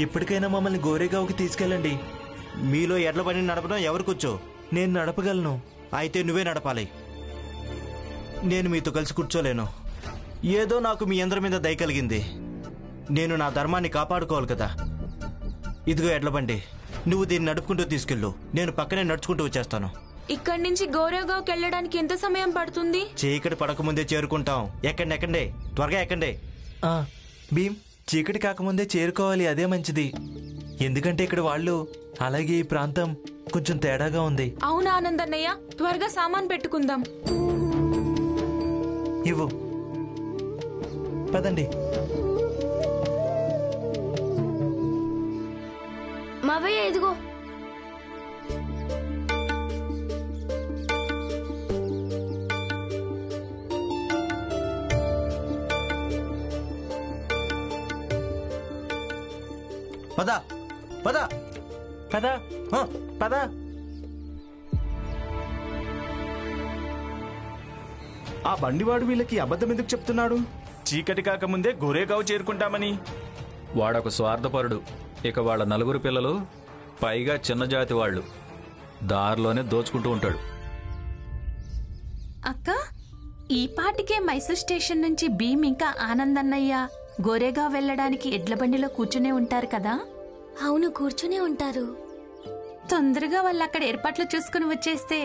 ఇప్పటికైనా మమ్మల్ని గోరేగావ్కి తీసుకెళ్ళండి. మీలో ఎడ్ల బండి నడపడం ఎవరికొచ్చో? నేను నడపగలను. అయితే నువ్వే నడపాలి. నేను మీతో కలిసి కూర్చోలేను. ఏదో నాకు మీ అందరి మీద దయ కలిగింది. నేను నా ధర్మాన్ని కాపాడుకోవాలి కదా. ఇదిగో ఎడ్ల బండి, నువ్వు దీన్ని నడుపుకుంటూ తీసుకెళ్ళు. నేను పక్కనే నడుచుకుంటూ వచ్చేస్తాను. ఇక్కడి నుంచి గోరేగావ్కి వెళ్ళడానికి ఎంత సమయం పడుతుంది? చీకటి పడకముందే చేరుకుంటాం. ఎక్కండి, త్వరగా ఎక్కండి. భీమ్, చీకటి కాకముందే చేరుకోవాలి, అదే మంచిది. ఎందుకంటే ఇక్కడ వాళ్ళు, అలాగే ఈ ప్రాంతం కొంచెం తేడాగా ఉంది. అవునా ఆనందన్నయ్య, త్వరగా సామాన్ పెట్టుకుందాం. ఇవ్వు, పదండి. మావయ్య ఇదిగో. పద పద పద పద. ఆ బండివాడు వీళ్ళకి అబద్ధం ఎందుకు చెప్తున్నాడు? చీకటి కాకముందే గోరేగావ్ చేరుకుంటామని. వాడొక స్వార్థపరుడు. ఇక వాళ్ళ నలుగురు పిల్లలు, పైగా చిన్న జాతి వాళ్ళు, దారిలోనే దోచుకుంటూ ఉంటాడు. అక్క, ఈ పాటికే మైసూర్ స్టేషన్ నుంచి భీమ్ ఇంకా ఆనందన్నయ్య గోరేగావ్ వెళ్ళడానికి ఎడ్ల బండిలో కూర్చునే ఉంటారు కదా? అవును, కూర్చునే ఉంటారు. తొందరగా వాళ్ళు అక్కడ ఏర్పాట్లు చూసుకుని వచ్చేస్తే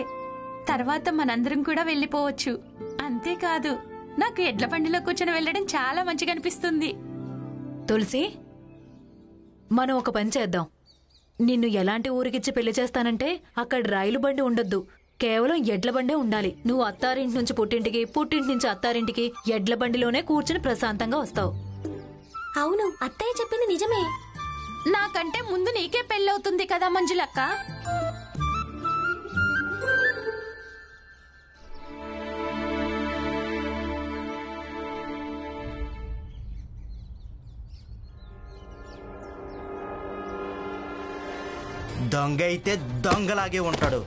తర్వాత మనందరం కూడా వెళ్ళిపోవచ్చు. అంతేకాదు, నాకు ఎడ్ల బండిలో కూర్చొని వెళ్ళడం చాలా మంచిగా అనిపిస్తుంది. తులసి, మనం ఒక పని చేద్దాం. నిన్ను ఎలాంటి ఊరికిచ్చి పెళ్లి చేస్తానంటే అక్కడ రైలు బండి ఉండొద్దు, కేవలం ఎడ్ల బండే ఉండాలి. నువ్వు అత్తారింటి నుంచి పుట్టింటికి, పుట్టింటి నుంచి అత్తారింటికి ఎడ్ల బండిలోనే కూర్చుని ప్రశాంతంగా వస్తావు. అవును, అత్తయ్య చెప్పింది నిజమే. నాకంటే ముందు నీకే పెళ్ళవుతుంది కదా మంజులక్క. దొంగ అయితే దొంగలాగే ఉంటాడు.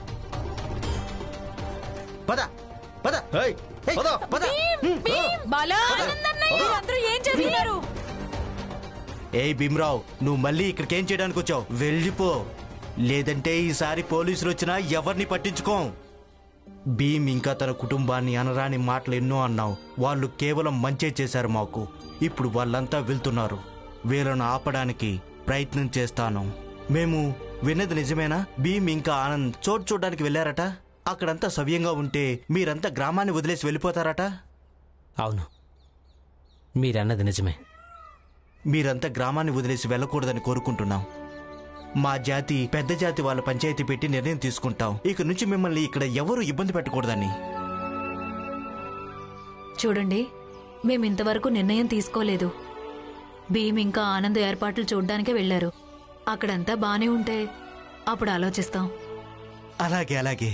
పద పద పద పద. ఏం చేస్తున్నారు? ఏయ్ భీమ్రావ్, నువ్వు మళ్ళీ ఇక్కడికేం చేయడానికి వచ్చావు? వెళ్ళిపో, లేదంటే ఈసారి పోలీసులు వచ్చినా ఎవరిని పట్టించుకోం. భీమ్ ఇంకా తన కుటుంబాన్ని అనరాని మాటలు ఎన్నో అన్నావు. వాళ్ళు కేవలం మంచే చేశారు మాకు. ఇప్పుడు వాళ్ళంతా వెళ్తున్నారు. వీళ్ళను ఆపడానికి ప్రయత్నం చేస్తాను. మేము విన్నది నిజమేనా? భీమ్ ఇంకా ఆనంద్ చోటు చూడడానికి వెళ్ళారట. అక్కడంతా సవ్యంగా ఉంటే మీరంతా గ్రామాన్ని వదిలేసి వెళ్ళిపోతారట. అవును, మీరన్నది నిజమే. మీరంతా గ్రామాన్ని వదిలేసి వెళ్ళకూడదని కోరుకుంటున్నాం. మా జాతి పెద్ద జాతి వాళ్ళ పంచాయతీ పెట్టి నిర్ణయం తీసుకుంటాం. ఇక నుంచి మిమ్మల్ని ఇక్కడ ఎవరూ ఇబ్బంది పెట్టకూడదని. చూడండి, మేమింతవరకు నిర్ణయం తీసుకోలేదు. భీమ్ ఇంకా ఆనంద్ ఏర్పాట్లు చూడ్డానికే వెళ్లారు. అక్కడంతా బానే ఉంటే అప్పుడు ఆలోచిస్తాం. అలాగే అలాగే.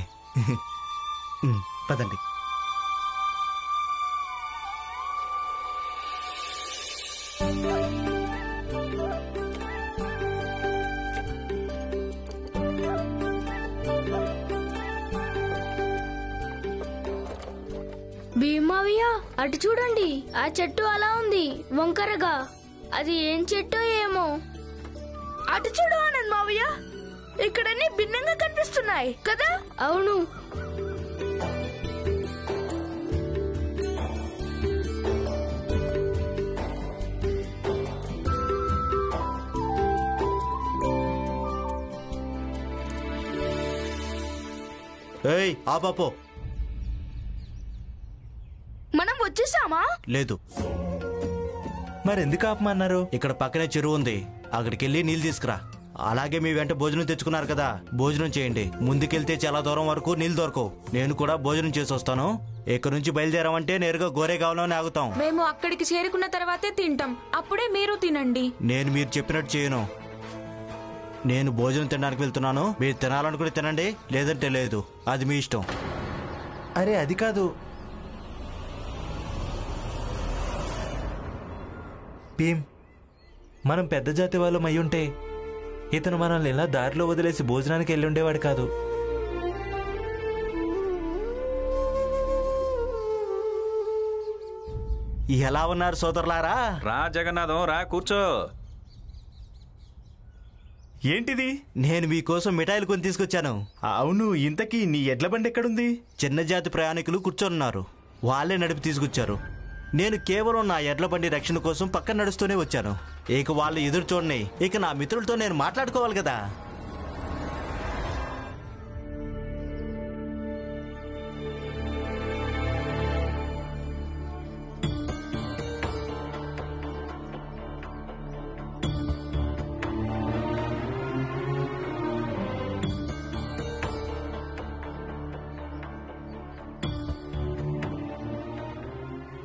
పదండి. భీమయ్య, అటు చూడండి. ఆ చెట్టు అలా ఉంది వంకరగా. అది ఏం చెట్టో ఏమో. అటు చూడు ఆనంద్ మావయ్య, ఇక్కడన్నీ భిన్నంగా కనిపిస్తున్నాయి కదా? అవును. ఏయ్ ఆ పాపో. మనం వచ్చేసామా? లేదు. మరెందుకు ఆపమన్నారు? ఇక్కడ పక్కనే చెరువు ఉంది, అక్కడికెళ్ళి నీళ్ళు తీసుకురా. అలాగే మీ వెంట భోజనం తెచ్చుకున్నారు కదా, భోజనం చేయండి. ముందుకెళ్తే చాలా దూరం వరకు నీళ్ళు దొరకవు. నేను కూడా భోజనం చేసి వస్తాను. ఇక్కడ నుంచి బయలుదేరామంటే నేరుగా గోరేగావ్లోనే ఆగుతాం. మేము అక్కడికి చేరుకున్న తర్వాతే తింటాం. అప్పుడే మీరు తినండి. నేను మీరు చెప్పినట్టు చేయను. నేను భోజనం తినడానికి వెళ్తున్నాను. మీరు తినాలనుకుని తినండి, లేదంటే లేదు. అది మీ ఇష్టం. అరే అది కాదు భీమ్, మనం పెద్ద జాతి వాళ్ళం అయ్యుంటే ఇతను మనల్ని ఇలా దారిలో వదిలేసి భోజనానికి వెళ్ళుండేవాడు కాదు. ఎలా ఉన్నారు సోదరులారా? రా జగన్నాథం, రా కూర్చో. ఏంటిది? నేను మీకోసం మిఠాయిలు కొని తీసుకొచ్చాను. అవును, ఇంతకీ నీ ఎడ్ల బండి ఎక్కడుంది? చిన్న జాతి ప్రయాణికులు కూర్చొన్నారు, వాళ్ళే నడిపి తీసుకొచ్చారు. నేను కేవలం నా ఎడ్ల బండి రక్షణ కోసం పక్కన నడుస్తూనే వచ్చాను. ఇక వాళ్ళు ఎదురు చూడని, ఇక నా మిత్రులతో నేను మాట్లాడుకోవాలి కదా.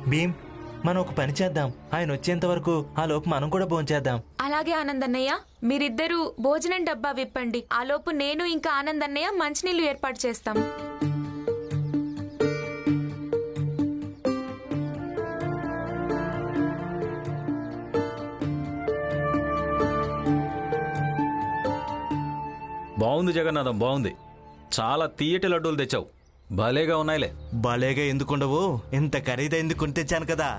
భీమ్, మనం ఒక పని చేద్దాం. ఆయన వచ్చేంత వరకు ఆ లోపు మనం కూడా భోంచేద్దాం. అలాగే ఆనందన్నయ్య, మీరిద్దరూ భోజనం డబ్బా విప్పండి. ఆ లోపు నేను ఇంకా ఆనందన్నయ్య మంచినీళ్లు ఏర్పాటు చేస్తాం. బాగుంది జగన్నాథం, బాగుంది. చాలా తీయటి లడ్డూలు తెచ్చావు. భలేగా ఉన్నాయిలే. భలేగా ఎందుకుండవు, ఇంత ఖరీదైంది కొని తెచ్చాను కదా.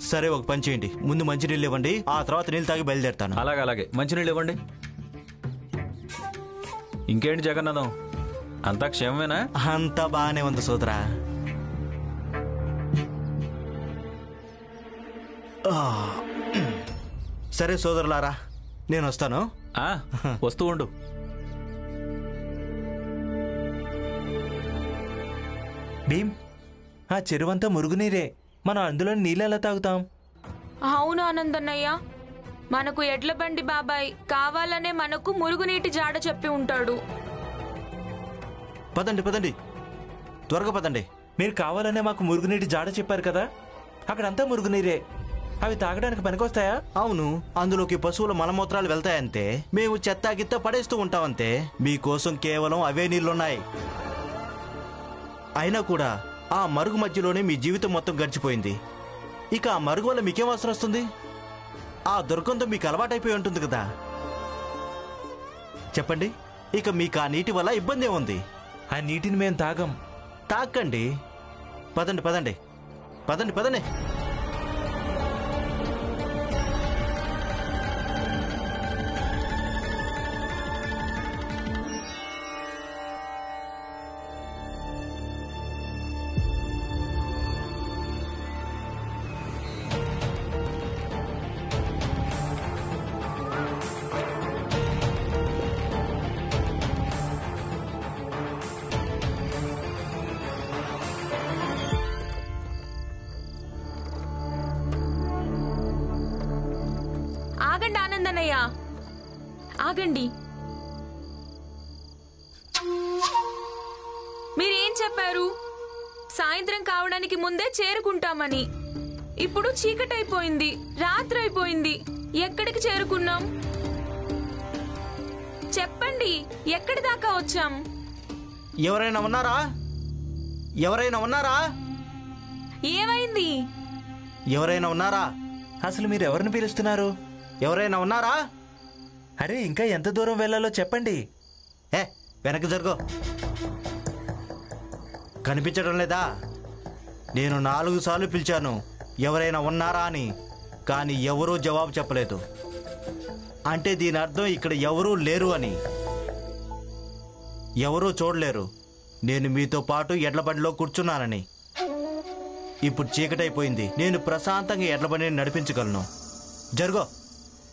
సరే, ఒక పని చేయండి, ముందు మంచినీళ్ళు ఇవ్వండి, ఆ తర్వాత నీళ్ళు తాగి బయలుదేరుతాను. అలాగే అలాగే, మంచినీళ్ళు ఇవ్వండి. ఇంకేంటి జగన్నాథం, అంతా క్షేమమేనా? అంతా బాగానే ఉంది సోదరా. సరే సోదరులారా, నేను వస్తాను. వస్తూ ఉండు. భీమ్, ఆ చెరువంతా మురుగునీరే. మనం అందులో నీళ్ళెలా తాగుతాం? అవును ఆనందన్నయ్య, మనకు ఎడ్ల బండి బాబాయ్ కావాలనే మనకు మురుగునీటి జాడ చెప్పి ఉంటాడు. పదండి పదండి, త్వరగా పదండి. మీరు కావాలనే మాకు మురుగునీటి జాడ చెప్పారు కదా, అక్కడంతా మురుగునీరే. అవి తాగడానికి పనికొస్తాయా? అవును, అందులోకి పశువుల మలమూత్రాలు వెళ్తాయంతే. మేము చెత్త గిత్త పడేస్తూ ఉంటామంతే. మీకోసం కేవలం అవే నీళ్లున్నాయి. అయినా కూడా ఆ మరుగు మధ్యలోనే మీ జీవితం మొత్తం గడిచిపోయింది. ఇక ఆ మరుగు వల్ల మీకేం అవసరం వస్తుంది? ఆ దుర్గంధం మీకు అలవాటైపోయి ఉంటుంది కదా. చెప్పండి, ఇక మీకు ఆ నీటి వల్ల ఇబ్బంది ఏముంది? ఆ నీటిని మేము తాగం. తాకండి. పదండి పదండి పదండి పదండి. ఆగండి ఆనందన్నయ్య, ఆగండి. మీరేం చెప్పారు? సాయంత్రం కావడానికి ముందే చేరుకుంటామని. ఇప్పుడు చీకటైపోయింది, రాత్రి అయిపోయింది. ఎక్కడికి చేరుకున్నాం? చెప్పండి, ఎక్కడి దాకా వచ్చాం? ఎవరైనా ఉన్నారా? ఎవరైనా ఉన్నారా? ఏమైంది? ఎవరైనా ఉన్నారా? అసలు మీరు ఎవరిని పిలుస్తున్నారు? ఎవరైనా ఉన్నారా? అరే, ఇంకా ఎంత దూరం వెళ్ళాలో చెప్పండి. వెనక్కి జరుగు. కనిపించడం లేదా? నేను 4 సార్లు పిలిచాను ఎవరైనా ఉన్నారా అని, కానీ ఎవరూ జవాబు చెప్పలేదు. అంటే దీని అర్థం ఇక్కడ ఎవరూ లేరు అని. ఎవరూ చూడలేరు. నేను మీతో పాటు ఎడ్ల బండిలో కూర్చున్నానని. ఇప్పుడు చీకటైపోయింది, నేను ప్రశాంతంగా ఎడ్ల బండిని నడిపించగలను. జరుగో,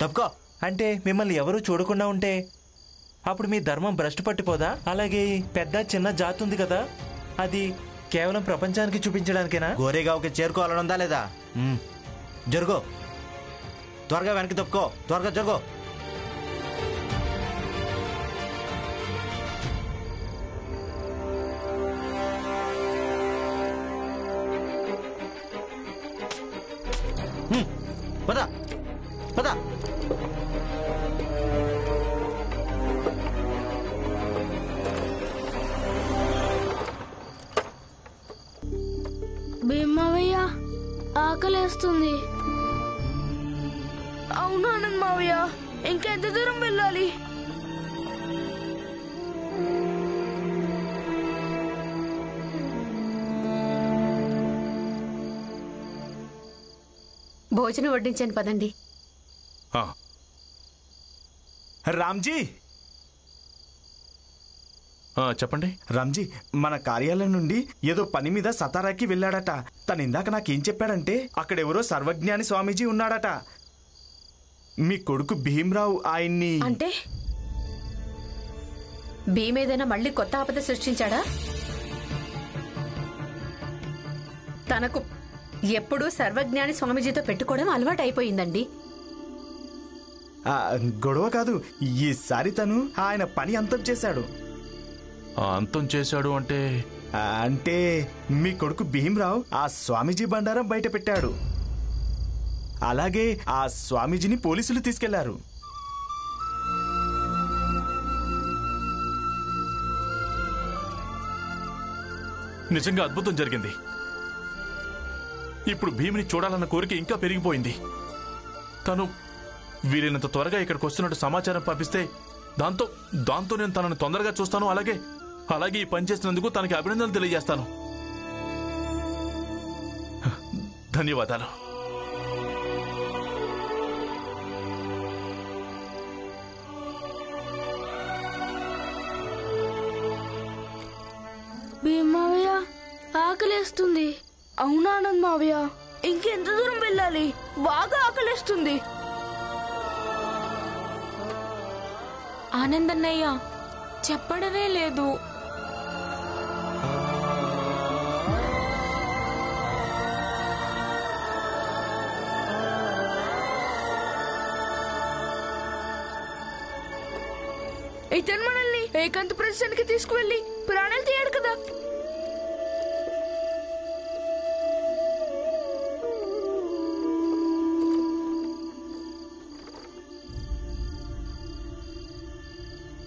తప్పుకో. అంటే మిమ్మల్ని ఎవరూ చూడకుండా ఉంటే అప్పుడు మీ ధర్మం భ్రష్టు పట్టిపోదా? అలాగే పెద్ద చిన్న జాతి ఉంది కదా, అది కేవలం ప్రపంచానికి చూపించడానికేనా? గోరేగావ్కి చేరుకోవాలనుందా లేదా? జరుగో, త్వరగా వెనక్కి తప్పుకో, త్వరగా జరుగో. పద పద. భీమయ్య, ఆకలేస్తుంది. అవును ఆనంద్ మావయ్య, ఇంకెంత దూరం వెళ్ళాలి? భోజనం వడ్డించాను, పదండి. రామ్జీ, చెప్పండి. రామ్జీ, మన కార్యాలయం నుండి ఏదో పని మీద సతారాకి వెళ్ళాడట. తను ఇందాక నాకేం చెప్పాడంటే అక్కడెవరో సర్వజ్ఞాని స్వామీజీ ఉన్నాడట. మీ కొడుకు భీమ్రావు ఆయన్ని అంటే భీమేదైనా మళ్ళీ కొత్త ఆపద సృష్టించాడా? తనకు ఎప్పుడూ సర్వజ్ఞాని స్వామీజీతో పెట్టుకోవడం అలవాటు అయిపోయిందండి. గొడవ కాదు, ఈసారి తను ఆయన పని అంతం చేశాడు. అంతం చేశాడు అంటే అంటే మీ కొడుకు భీమ్రావు ఆ స్వామీజీ బండారం బయట పెట్టాడు. అలాగే ఆ స్వామీజీని పోలీసులు తీసుకెళ్లారు. నిజంగా అద్భుతం జరిగింది. ఇప్పుడు భీమిని చూడాలన్న కోరిక ఇంకా పెరిగిపోయింది. తను వీలైనంత త్వరగా ఇక్కడికి వస్తున్నట్టు సమాచారం పంపిస్తే దాంతో నేను తనను తొందరగా చూస్తాను. అలాగే ఈ పని చేసినందుకు తనకి అభినందనలు తెలియజేస్తాను. ధన్యవాదాలు. భీమావయ్య, ఆకలేస్తుంది. అవునా ఆనంద్ మావయ్య? ఇంకెంత దూరం వెళ్ళాలి? బాగా ఆకలేస్తుంది. ఆనందన్నయ్య చెప్పడమే లేదు. ఇతను మనల్ని ఏకాంత ప్రదేశానికి తీసుకువెళ్ళి ప్రాణాలు తీయడు కదా.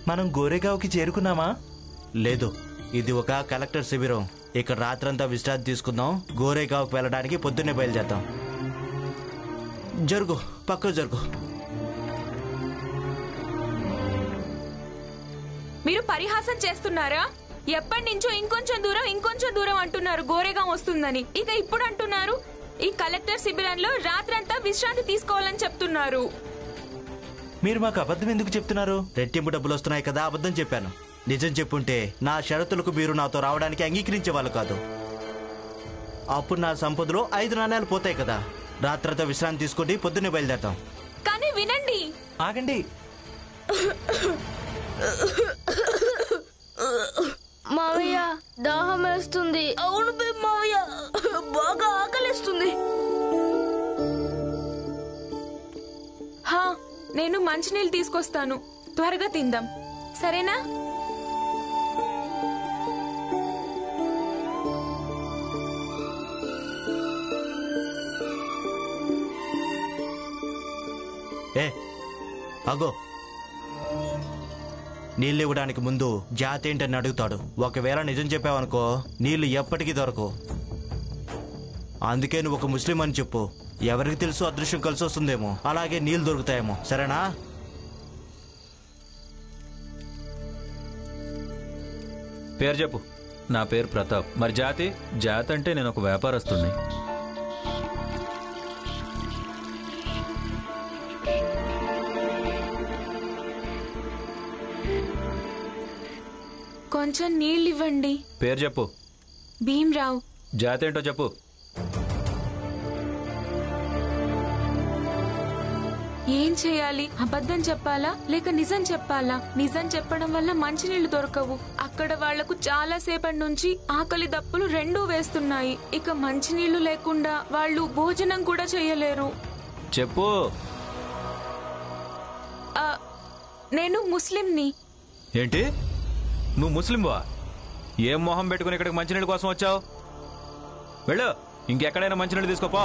మనం గోరేగావ్కి చేరుకున్నామా? లేదు, ఇది ఒక కలెక్టర్ శిబిరం. ఇక్కడ రాత్రంతా విశ్రాంతి తీసుకుందాం. గోరేగావ్కి వెళ్ళడానికి పొద్దున్నే బయలుదేరుతాం. జరుగు, పక్కకు జరుగు. మీరు పరిహాసం చేస్తున్నారా? ఎప్పటి నుంచో ఇంకొంచెం దూరం అంటున్నారు గోరేగాం వస్తుందని. ఇక ఇప్పుడు అంటున్నారు ఈ కలెక్టర్ శిబిరంలో రాత్రంతా విశ్రాంతి తీసుకోవాలని చెప్తున్నారు. మీరు మాకు అబద్ధం ఎందుకు చెప్తున్నారు? రెట్టింపు డబ్బులు వస్తున్నాయి కదా, అబద్ధం చెప్పాను. నిజం చెప్పుంటే నా షరతులకు మీరు నాతో రావడానికి అంగీకరించేవాళ్ళు కాదు. అప్పుడు నా సంపదలో 5 నాణ్యాలు పోతాయి కదా. రాత్రంతా విశ్రాంతి తీసుకొని పొద్దున్నే బయలుదేరతాం. కానీ వినండి. ఆగండి. మావయ్య, దాహం వేస్తుంది. అవును మావయ్య, బాగా ఆకలిస్తుంది. నేను మంచినీళ్ళు తీసుకొస్తాను. త్వరగా తిందాం, సరేనా? అగో, నీళ్ళు ఇవ్వడానికి ముందు జాతి ఏంటని అడుగుతాడు. ఒకవేళ నిజం చెప్పావనుకో నీళ్లు ఎప్పటికీ దొరకవు. అందుకే నువ్వు ఒక ముస్లిం అని చెప్పు. ఎవరికి తెలుసు, అదృశ్యం కలిసి వస్తుందేమో, అలాగే నీళ్లు దొరుకుతాయేమో. సరేనా? పేరు చెప్పు. నా పేరు ప్రతాప్. మరి జాతి? జాతి అంటే నేను ఒక వ్యాపారస్తుడిని. కొంచెం నీళ్ళు ఇవ్వండి. పేరు చెప్పు. భీమ్రావు. జాతి ఏంటో చెప్పు. ఏం చేయాలి? అబద్ధం చెప్పాలా లేక నిజం చెప్పాలా? నిజం చెప్పడం వల్ల మంచినీళ్లు దొరకవు. అక్కడ వాళ్లకు చాలా సేపటి నుంచి ఆకలి దప్పులు రెండూ వేస్తున్నాయి. ఇక మంచినీళ్లు లేకుండా వాళ్ళు భోజనం కూడా చేయలేరు. చెప్పు. నేను ముస్లింని. ఏంటి? నువ్వు ముస్లింవా? ఏం మొహం పెట్టుకుని ఇక్కడికి మంచినీళ్ళ కోసం వచ్చావు? వెళ్ళు, ఇంకెక్కడైనా మంచినీళ్ళు తీసుకోపో.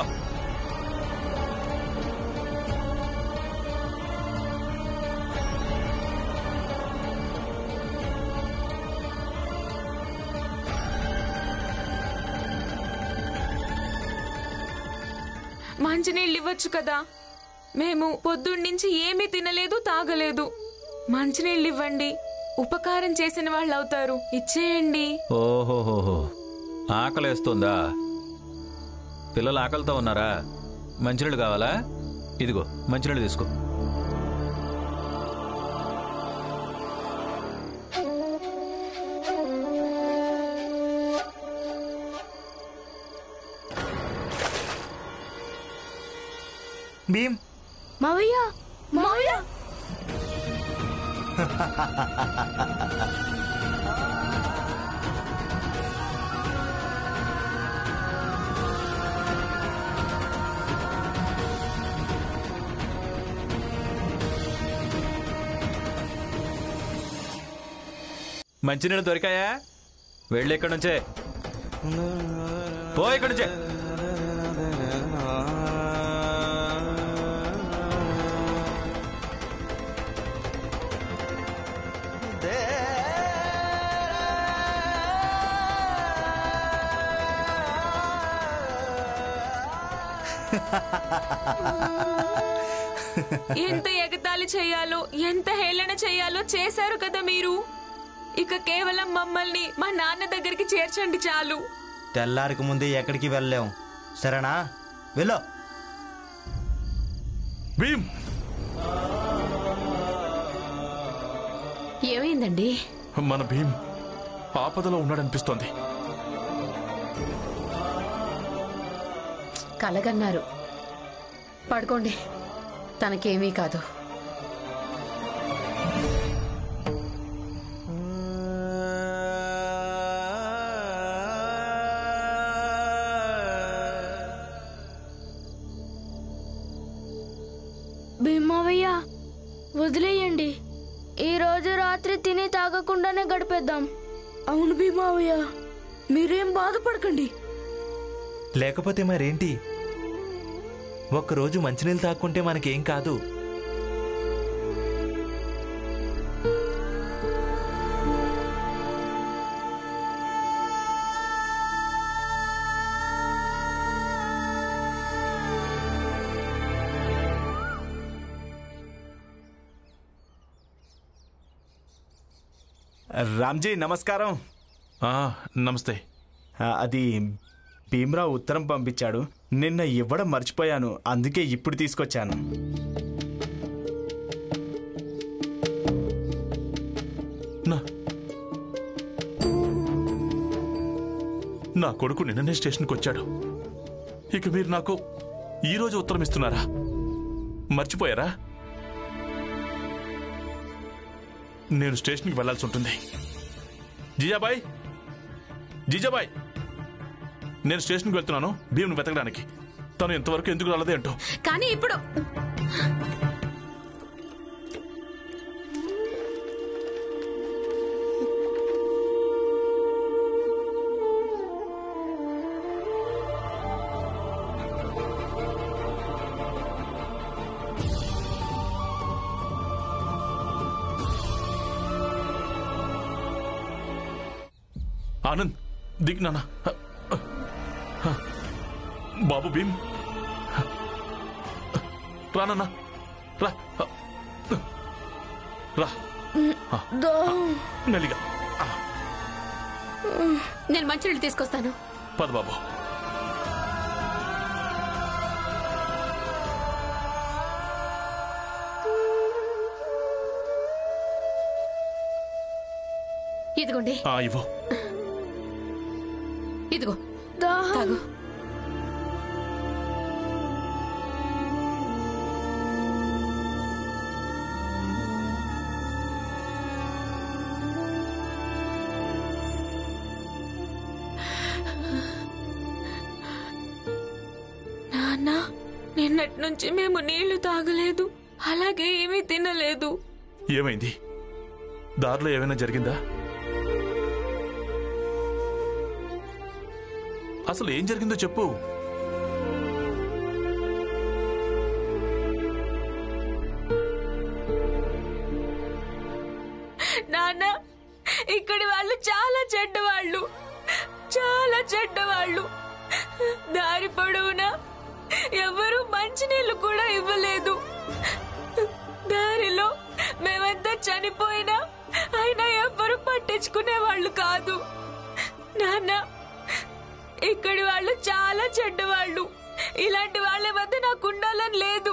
మంచినీళ్ళు ఇవ్వచ్చు కదా. మేము పొద్దున్నుంచి ఏమీ తినలేదు, తాగలేదు. మంచినీళ్ళు ఇవ్వండి. ఉపకారం చేసిన వాళ్ళు అవుతారు. ఇచ్చేయండి. ఓహోహోహో, ఆకలేస్తుందా? పిల్లలు ఆకలితో ఉన్నారా? మంచినీళ్ళు కావాలా? ఇదిగో మంచినీళ్ళు తీసుకో. భీమ్ మావయ్య మావయ్య మంచినీళ్ళు దొరికాయా? వెళ్ళి ఇక్కడి నుంచే పో, ఇక్కడి నుంచే. ఎంత ఎగతాళి చేయాలో, ఎంత హేళన చేయాలో చేశారు కదా మీరు. ఇక కేవలం మమ్మల్ని మా నాన్న దగ్గరికి చేర్చండి చాలు. తెల్లారికి ముందే ఎక్కడికి వెళ్ళలేం, సరేనా? వెళ్ళు. భీమ్, ఏమైందండి? మన భీమ్ ఆపదలో ఉన్నాడనిపిస్తోంది. కలగన్నారు. పడుకోండి, తనకేమీ కాదు. భీమవయ్య వదిలేయండి, ఈ రోజు రాత్రి తిని తాగకుండానే గడిపేద్దాం. అవును భీమవయ్య, మీరేం బాధపడకండి. లేకపోతే మరేంటి, ఒక్కరోజు మంచినీళ్ళు తాక్కుంటే మనకేం కాదు. రామ్జీ నమస్కారం. నమస్తే. అది భీమ్రావు ఉత్తరం పంపించాడు, నిన్న ఇవ్వడం మర్చిపోయాను, అందుకే ఇప్పుడు తీసుకొచ్చాను. నా కొడుకు నిన్ననే స్టేషన్కి వచ్చాడు. ఇక మీరు నాకు ఈరోజు ఉత్తరం ఇస్తున్నారా? మర్చిపోయారా? నేను స్టేషన్కి వెళ్లాల్సి ఉంటుంది. జీజాబాయ్, జీజాబాయ్, నేను స్టేషన్కి వెళ్తున్నాను భీమ్ను వెతకడానికి. తను ఎంతవరకు ఎందుకు రాలేదే అంటూ. కానీ ఇప్పుడు ఆనంద్, దిగ్ నాన్న. బాబు భీమ్, రా నాన్న, రా రా, మెల్లిగా. నేను మంచినీళ్ళు తీసుకొస్తాను. పద బాబు. ఇదిగోండి. ఇవ్వు. ఇదిగో తాగు. నాన్న, నిన్నటి నుంచి మేము నీళ్లు తాగలేదు, అలాగే ఏమీ తినలేదు. ఏమైంది? దారిలో ఏమైనా జరిగిందా? అసలు ఏం జరిగిందో చెప్పు. నాన్న, ఇక్కడి వాళ్ళు చాలా చెడ్డవాళ్ళు, చాలా చెడ్డవాళ్ళు. దారి పొడవునా ఎవరు మంచినీళ్ళు కూడా ఇవ్వలేదు. దారిలో మేమంతా చనిపోయినా అయినా ఎవ్వరు పట్టించుకునే వాళ్ళు కాదు. నాన్న, ఇక్కడి వాళ్ళు చాలా చెడ్డవాళ్ళు. ఇలాంటి వాళ్ళ వద్ద నాకు ఉండాలని లేదు.